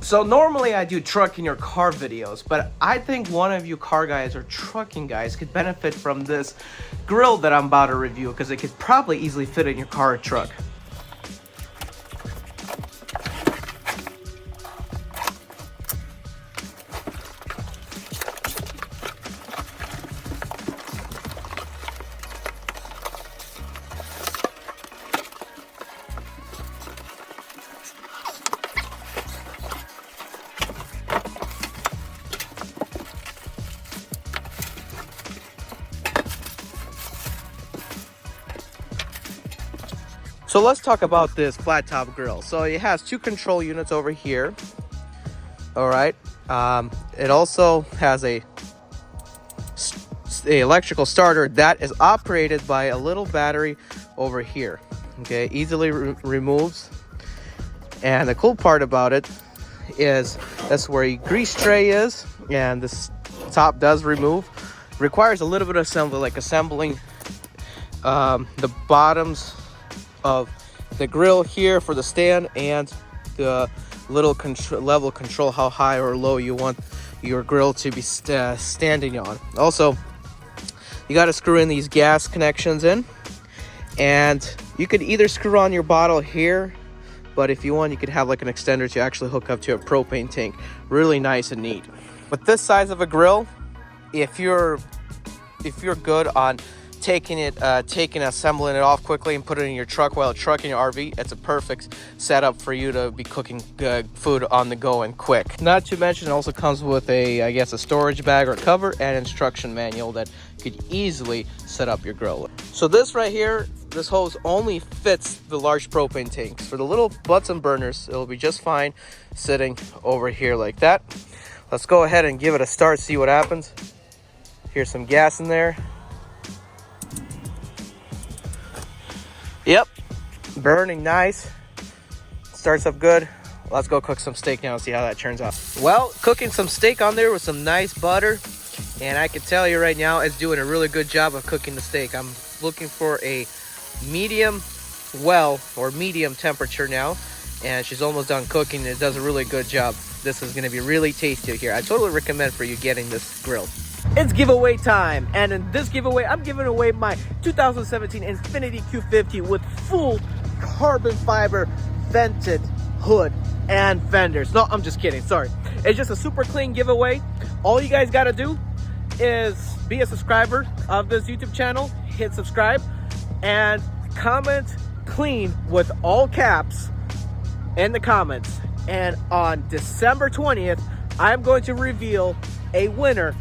So normally I do trucking or car videos, but I think one of you car guys or trucking guys could benefit from this grill that I'm about to review, because it could probably easily fit in your car or truck. So let's talk about this flat top grill. So it has two control units over here. All right. It also has a electrical starter that is operated by a little battery over here. Okay, easily removes. And the cool part about it is that's where your grease tray is, and this top does remove. Requires a little bit of assembly, like assembling the bottoms of the grill here for the stand, and the little level control how high or low you want your grill to be standing on. Also, you got to screw in these gas connections in, and you could either screw on your bottle here, but if you want, you could have like an extender to actually hook up to a propane tank. Really nice and neat. With this size of a grill, if you're good on assembling it off quickly and put it in your truck while trucking your RV, it's a perfect setup for you to be cooking food on the go and quick. Not to mention, it also comes with a storage bag or cover and instruction manual that could easily set up your grill. So this right here, this hose only fits the large propane tanks. For the little Bunsen burners, it'll be just fine sitting over here like that. Let's go ahead and give it a start, see what happens. Here's some gas in there. Yep, burning nice. Starts up good. Let's go cook some steak now and see how that turns out. Well, cooking some steak on there with some nice butter, and I can tell you right now it's doing a really good job of cooking the steak. I'm looking for a medium well or medium temperature now, and she's almost done cooking, and it does a really good job. This is going to be really tasty here. I totally recommend for you getting this grill. It's giveaway time, and in this giveaway, I'm giving away my 2017 Infiniti Q50 with full carbon fiber vented hood and fenders. No, I'm just kidding. Sorry. It's just a super clean giveaway. All you guys got to do is be a subscriber of this YouTube channel, hit subscribe, and comment clean with all caps in the comments. And on December 20th, I'm going to reveal a winner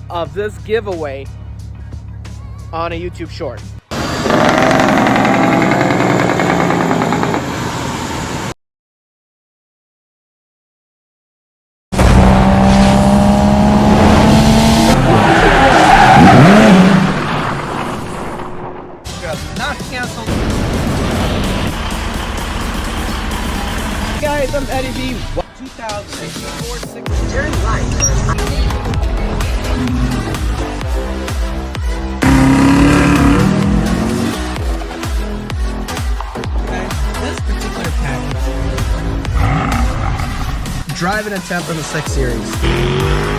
of this giveaway on a YouTube short. Not canceled. Guys, I'm Eddie B. 2064 Jerry Light. Driving a temp in the 6 Series.